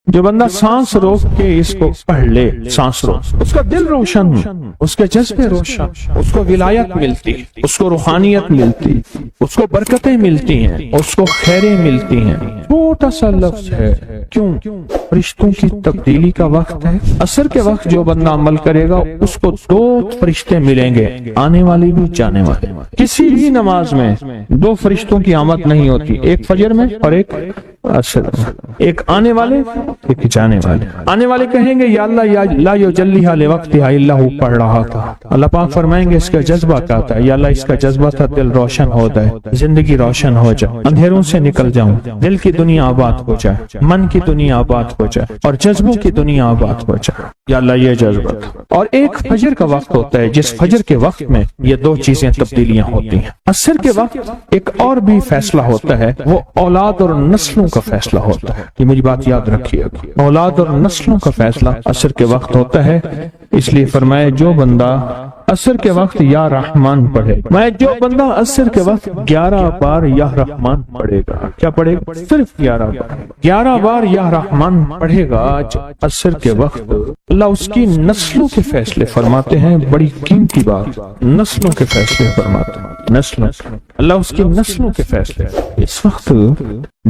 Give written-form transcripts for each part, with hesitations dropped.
جو بندہ سانس روک کے اس کو پڑھ لے، سانس روک، اس کا دل روشن، اس کے جذبے روشن، اس کو ولایت ملتی، اس کو روحانیت ملتی، اس کو برکتیں ملتی ہیں، اس کو خیریں ملتی ہیں۔ چھوٹا سا لفظ ہے، کیوں؟ فرشتوں کی تبدیلی کا وقت ہے۔ عصر کے وقت جو بندہ عمل کرے گا اس کو 2 فرشتے ملیں گے، آنے والے بھی جانے والے۔ کسی بھی نماز میں 2 فرشتوں کی آمد نہیں ہوتی، ایک فجر میں اور ایک عصر میں، ایک آنے والے ایک جانے والے۔ آنے والے کہیں گے یا اللہ یا لا یجلیھا لوقتھا الا ہو، پڑھ رہا تھا۔ اللہ پاک فرمائیں گے اس کا جذبہ کیا تھا؟ یا اللہ اس کا جذبہ تھا دل روشن ہو جائے، زندگی روشن ہو جائے، اندھیروں سے نکل جاؤں، دل کی دنیا آباد ہو جائے، من کی دنیا آباد ہو جائے اور جذبوں کی دنیا آباد ہو جائے۔ یا اللہ یہ جذبہ تھا۔ اور ایک فجر کا وقت ہوتا ہے جس فجر کے وقت میں یہ 2 چیزیں تبدیلیاں ہوتی ہیں۔ عصر کے وقت ایک اور بھی فیصلہ ہوتا ہے، وہ اولاد اور نسلوں کا فیصلہ ہوتا ہے۔ یہ میری بات یاد رکھیے گا، اولاد اور نسلوں کا فیصلہ عصر کے وقت ہوتا ہے۔ اس لیے فرمایا جو بندہ عصر کے وقت یا رحمان پڑھے، میں جو بندہ عصر کے وقت 11 بار یا رحمان پڑھے گا، کیا پڑھے گا؟ صرف 11 بار یا رحمان پڑھے گا عصر کے وقت، اللہ اس کی نسلوں کے فیصلے فرماتے ہیں۔ بڑی قیمتی بات، نسلوں کے فیصلے فرماتے ہیں، نسلوں، اللہ اس کی نسلوں کے فیصلے۔ اس وقت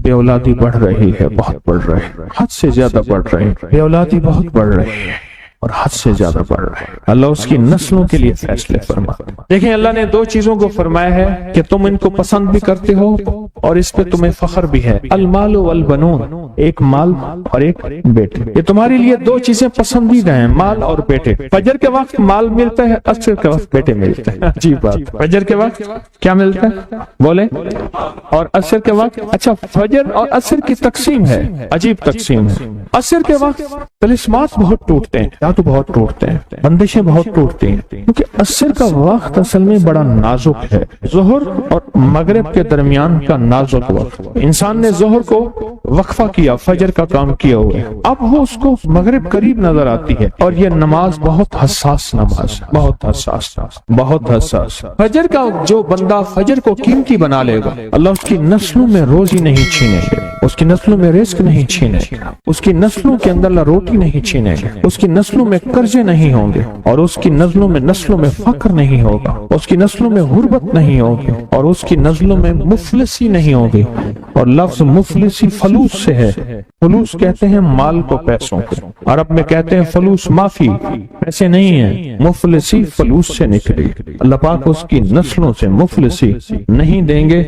بے اولادی بڑھ رہی ہے، بہت بڑھ رہی ہے، حد سے زیادہ بڑھ رہی ہے، بے اولادی بہت بڑھ رہی ہے اور حد سے زیادہ بڑھ رہا ہے۔ اللہ اس کی نسلوں کے لیے فیصلے فرماتا ہے۔ دیکھیں اللہ نے 2 چیزوں کو فرمایا ہے کہ تم ان کو پسند بھی کرتے ہو اور اس پہ تمہیں فخر بھی ہے، المال والبنون، ایک مال اور ایک بیٹے۔ یہ تمہارے لیے 2 چیزیں پسندیدہ ہیں، مال اور بیٹے۔ فجر کے وقت مال ملتا ہے، عصر کے وقت بیٹے ملتے ہیں۔ عجیب بات، فجر کے وقت کیا ملتا ہے بولے، اور عصر کے وقت، اچھا فجر اور عصر کی تقسیم ہے، عجیب تقسیم ہے۔ عصر کے وقت طلسمات بہت ٹوٹتے ہیں، تو بہت ٹوٹتے ہیں، بندشیں بہت ٹوٹتی ہیں، کیونکہ عصر کا وقت اصل میں بڑا نازک ہے۔ ظہر اور مغرب کے درمیان کا نازک وقت، انسان نے ظہر کو وقفہ کیا، فجر کا کام کیا ہوا ہے، اب وہ اس کو مغرب قریب نظر آتی ہے، اور یہ نماز بہت حساس نماز، بہت حساس، بہت حساس۔ فجر کا جو بندہ فجر کو قیمتی بنا لے گا، اللہ اس کی نسلوں میں روزی نہیں چھینے گا، اس کی نسلوں میں رزق نہیں چھینے گا، اس کی نسلوں کے اندر اللہ روٹی نہیں چھینے گا، اس کی نسلوں میں قرضے نہیں ہوں گے، اور اس کی نسلوں میں فقر نہیں ہوگا، اس کی نسلوں میں غربت نہیں ہوگی، اور اس کی نسلوں میں مفلسی نہیں ہوگی۔ اور لفظ مفلسی فلوس سے ہے، فلوس کہتے ہیں مال کو، پیسوں کو، عرب میں کہتے ہیں فلوس معافی، پیسے نہیں ہیں، مفلسی فلوس سے نکلی۔ اللہ پاک اس کی نسلوں سے مفلسی نہیں دیں گے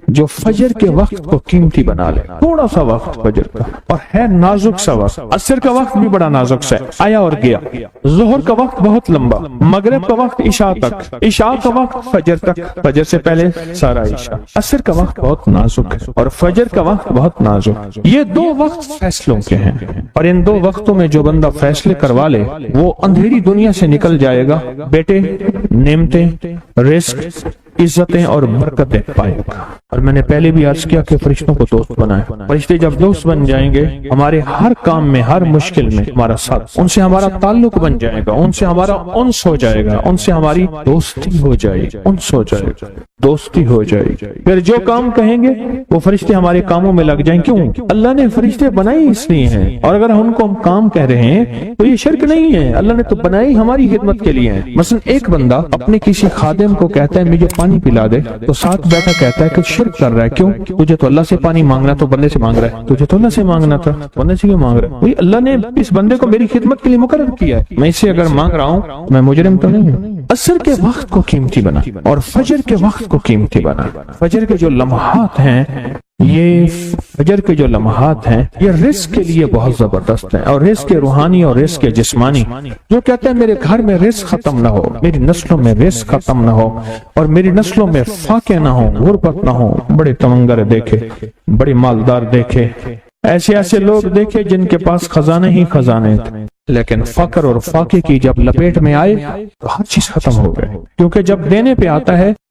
جو فجر کے وقت کو قیمتی بنا لے۔ تھوڑا سا وقت فجر کا، اور ہے نازک سا وقت، عصر کا وقت بھی بڑا نازک سا ہے، آیا اور گیا۔ ظہر کا وقت بہت لمبا، مغرب کا وقت عشاء تک، عشاء کا وقت فجر تک، فجر سے پہلے سارا عشاء۔ عصر کا وقت بہت نازک ہے اور فجر کا وقت بہت نازک۔ یہ 2 وقت فیصلوں کے ہیں، اور ان 2 وقتوں میں جو بندہ فیصلے کروا لے وہ اندھیری دنیا سے نکل جائے گا، بیٹے، نعمتیں، رزق، عزتیں اور برکتیں پائے گا۔ اور میں نے پہلے بھی عرض کیا کہ فرشتوں کو دوست بنائے، فرشتے جب دوست بن جائیں گے ہمارے ہر کام میں، ہر مشکل میں ہمارا ساتھ، ان سے ہمارا تعلق بن جائے گا، ان سے ہمارا انس ہو جائے گا، ان سے ہماری دوستی ہو جائے گی، انس ہو جائے گا، دوستی ہو جائے گی۔ پھر جو کام کہیں گے وہ فرشتے ہمارے کاموں میں لگ جائیں۔ کیوں؟ اللہ نے فرشتے بنائے اس لیے ہیں، اور اگر ان کو ہم کام کہہ رہے ہیں تو یہ شرک نہیں ہے، اللہ نے تو بنائی ہماری خدمت کے لیے ہیں۔ مثلا ایک بندہ اپنے کسی خادم کو کہتا ہے مجھے پانی پلا دے، تو ساتھ بیٹھا کہتا ہے کہ شرک کر رہا ہے۔ کیوں؟ تجھے تو اللہ سے پانی مانگنا تو بندے سے مانگ رہا ہے، تجھے تو اللہ سے مانگنا تھا، بندے سے کیوں مانگ رہا ہے؟ وہی اللہ نے اس بندے کو میری خدمت کے لیے مقرر کیا ہے، میں اسے اگر مانگ رہا ہوں میں مجرم تو نہیں ہوں۔ عصر کے وقت کو قیمتی بنا اور فجر کے وقت کو قیمتی بنا۔ فجر کے جو لمحات ہیں، یہ فجر کے جو لمحات ہیں یہ رزق کے لیے بہت زبردست ہیں، اور رزق کے روحانی اور رزق کے جسمانی۔ جو کہتے ہیں میرے گھر میں رزق ختم نہ ہو، میری نسلوں میں رزق ختم نہ ہو، اور میری نسلوں میں فاقے نہ ہو، غربت نہ ہو، بڑے تمنگر دیکھے، بڑے مالدار دیکھے، ایسے لوگ دیکھے جن کے پاس خزانے ہی خزانے تھے، لیکن فقر اور فاقے کی جب لپیٹ میں آئے تو ہر چیز ختم ہو گئے، کیونکہ جب دینے پہ آتا ہے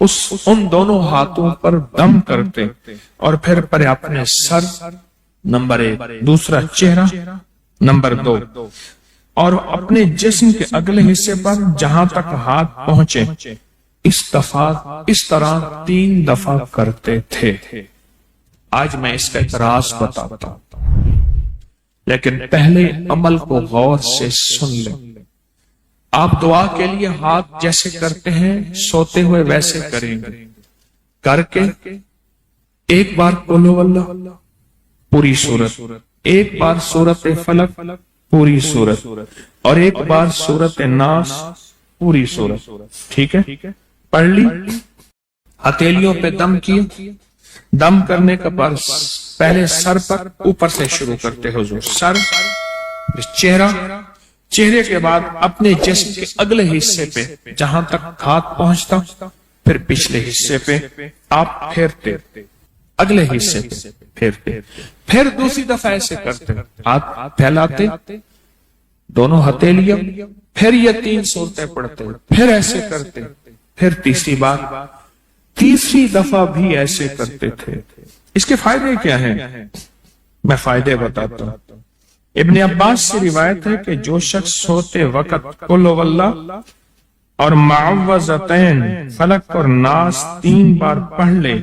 ان دونوں ہاتھوں پر دم کرتے اور پھر پر اپنے سر نمبر 1، دوسرا چہرہ نمبر 2، اور اپنے جسم کے اگلے حصے پر جہاں تک ہاتھ پہنچے اس طرح 3 دفعہ کرتے تھے۔ آج میں اس کا ایک راز بتاتا ہوں، لیکن پہلے عمل کو غور سے سن لیں۔ آپ دعا کے لیے ہاتھ جیسے کرتے ہیں سوتے ہوئے ویسے کریں گے، کر کے ایک بار قل ہو اللہ پوری سورت، ایک بار سورت فلق پوری سورت، اور ایک بار سورت ناس پوری سورت، ٹھیک ہے؟ پڑھ لی، ہتھیلیوں پہ دم کیا، دم کرنے کا بعد پہلے سر پر اوپر سے شروع کرتے حضور، سر، چہرے کے بعد اپنے جسم کے اگلے حصے پہ جہاں تک ہاتھ پہنچتا، پھر پچھلے حصے پہ آپ پھیرتے، اگلے حصے پہ پھیرتے، پھر دوسری دفعہ ایسے کرتے، ہاتھ پھیلاتے دونوں ہتھیلیاں، پھر یہ 3 سورتیں پڑھتے، پھر ایسے کرتے، پھر تیسری بار، تیسری دفعہ بھی ایسے کرتے تھے۔ اس کے فائدے کیا ہیں؟ میں فائدے بتاتا ہوں۔ ابن عباس سے روایت ہے کہ جو شخص سوتے وقت قل ہو اللہ اور معوذتین فلق اور ناس 3 بار پڑھ لے،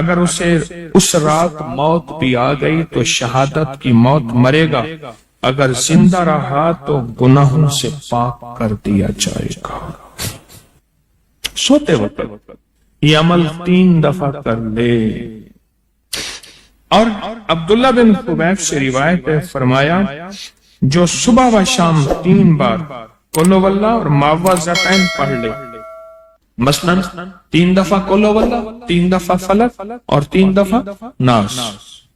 اگر اسے اس رات موت بھی آ گئی تو شہادت کی موت مرے گا، اگر زندہ رہا تو گناہوں سے پاک کر دیا جائے گا۔ سوتے وقت یہ عمل 3 دفعہ کر لے۔ اور عبداللہ بن خبیب سے روایت ہے، فرمایا جو صبح و شام 3 بار قل ہو اللہ اور معوذتین پڑھ لے، مثلاً 3 دفعہ قل ہو اللہ، 3 دفعہ فلق اور 3 دفعہ ناس،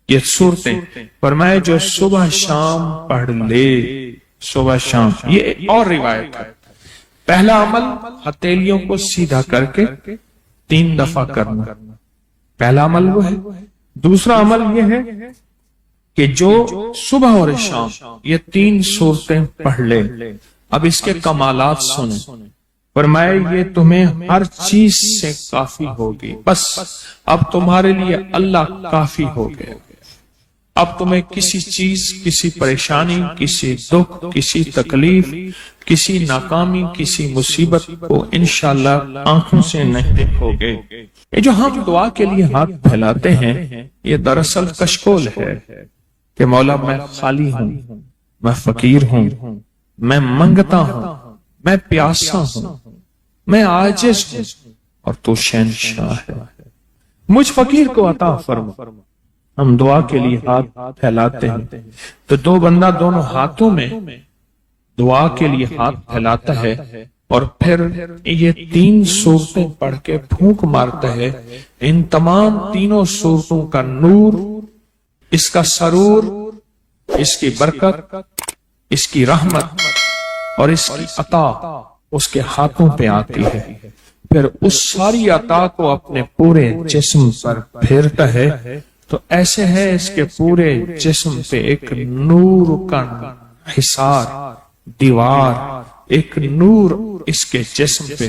یہ صورتیں، فرمایا جو صبح شام پڑھ لے، صبح شام۔ یہ اور روایت ہے، پہلا عمل ہتھیلیوں کو سیدھا کر کے 3 دفعہ کرنا، پہلا عمل وہ ہے۔ دوسرا عمل یہ ہے کہ جو صبح اور شام یہ 3 صورتیں پڑھ لے۔ اب اس کے کمالات سنیں، فرمایا یہ تمہیں ہر چیز سے کافی ہوگی، بس اب تمہارے لیے اللہ کافی ہو گئے، اب تمہیں کسی چیز، کسی پریشانی، کسی دکھ، کسی تکلیف، کسی ناکامی، کسی مصیبت کو انشاءاللہ آنکھوں سے نہیں دیکھو گے۔ یہ جو ہم دعا کے لیے ہاتھ پھیلاتے ہیں یہ دراصل کشکول ہے کہ مولا میں خالی ہوں، میں فقیر ہوں، میں منگتا ہوں، میں پیاسا ہوں، میں عاجز ہوں، اور تو شہنشاہ ہے، مجھ فقیر کو عطا فرما۔ ہم دعا کے لیے ہاتھ پھیلاتے ہیں تو دو بندہ دونوں ہاتھوں میں دعا کے لیے ہاتھ پھیلاتا ہے اور پھر یہ 3 صورتیں پڑھ کے پھونک مارتا ہے۔ ان تمام 3 صورتوں کا نور، اس کا سرور، اس کی برکت، اس کی رحمت اور اس کی عطا اس کے ہاتھوں پہ آتی ہے، پھر اس ساری عطا کو اپنے پورے جسم پر پھیرتا ہے تو ایسے ہے اس کے پورے جسم پہ ایک نور کا حصار، دیوار، ایک نور اس کے جسم پہ،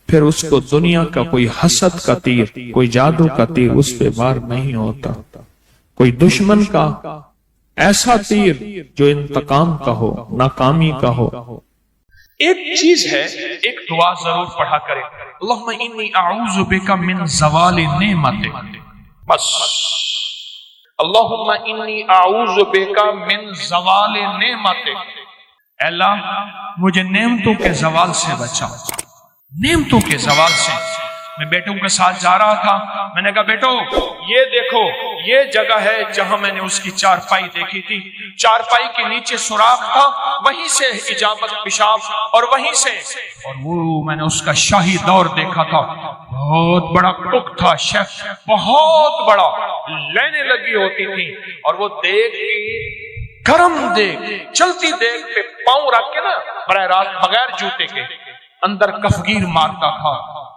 پھر اس کو دنیا کا کوئی حسد کا تیر، کوئی جادو کا تیر اس پہ وار نہیں ہوتا، کوئی دشمن کا ایسا تیر جو انتقام کا ہو، ناکامی کا ہو۔ ایک چیز ہے، ایک دعا ضرور پڑھا کرے، اللہم انی اعوذ بک من زوال نعمتک، بس اللہم انی اعوذ بک من زوال نعمتک، اے اللہ مجھے نعمتوں کے زوال سے بچاؤ، نعمتوں کے زوال سے۔ میں بیٹوں کے ساتھ جا رہا تھا، میں نے کہا بیٹو یہ دیکھو یہ جگہ ہے جہاں میں نے اس کی چارپائی دیکھی تھی، چارپائی کے نیچے سوراخ تھا، وہیں سے اجابت پیشاب، اور وہیں سے، اور وہ میں نے اس کا شاہی دور دیکھا تھا، بہت بڑا کک تھا، شیف بہت بڑا، لینے لگی ہوتی تھی، اور وہ دیکھ گرم دیکھ، چلتی دیکھ پہ پاؤں رکھ کے نا براہ راست بغیر جوتے کے اندر کفگیر مارتا تھا،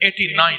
89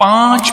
5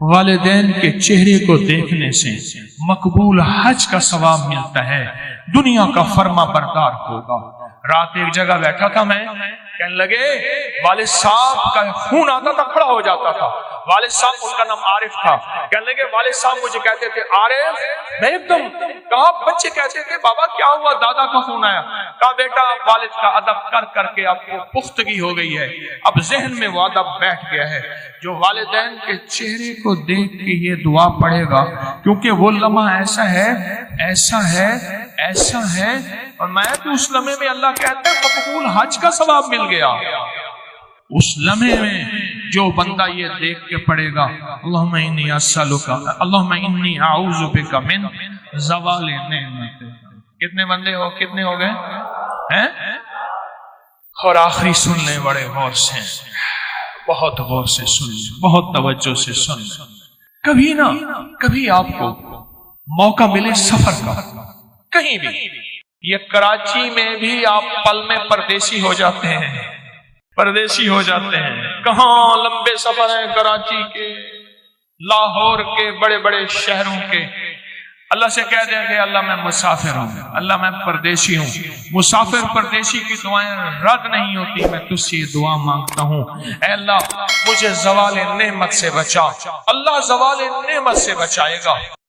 والدین کے چہرے کو دیکھنے سے مقبول حج کا ثواب ملتا ہے، دنیا کا فرما بردار ہوگا۔ رات ایک جگہ بیٹھا تھا میں، کہنے لگے والد صاحب کا خون آتا تھا، کھڑا ہو جاتا تھا۔ والد صاحب، ان کا نام عارف تھا، کہنے لگے والد صاحب مجھے کہتے تھے عارف، میں ایک دم کہا، بچے کہتے تھے بابا کیا ہوا، دادا کا خون آیا؟ کہا بیٹا والد کا ادب کر کر کے آپ کو پختگی ہو گئی ہے، اب ذہن میں وہ ادب بیٹھ گیا ہے۔ جو والدین کے چہرے کو دیکھ کے یہ دعا پڑھے گا، کیونکہ وہ لمحہ ایسا ہے ایسا ہے ایسا ہے، اور میں تو اس لمحے میں اللہ کہتا ہے مقبول حج کا ثواب مل گیا۔ اس لمحے میں جو بندہ یہ دیکھ کے پڑھے گا اللہم انی اسألک، اللہم انی اعوذ بک من زوال نعمت۔ کتنے بندے ہو، کتنے ہو گئے ہیں؟ اور آخری سن لیں بڑے غور سے، بہت غور سے سن لیں، بہت توجہ سے سن لیں۔ کبھی نہ کبھی آپ کو موقع ملے سفر کا، کہیں بھی، یہ کراچی میں بھی آپ پل میں پردیسی ہو جاتے ہیں، پردیسی ہو جاتے ہیں۔ کہاں لمبے سفر ہیں کراچی کے، لاہور کے، بڑے بڑے شہروں کے۔ اللہ سے کہہ دیں کہ اللہ میں مسافر ہوں، اللہ میں پردیسی ہوں۔ مسافر پردیسی کی دعائیں رد نہیں ہوتی، میں تجھ سے دعا مانگتا ہوں، اے اللہ مجھے زوال نعمت سے بچا۔ اللہ زوال نعمت سے بچائے گا۔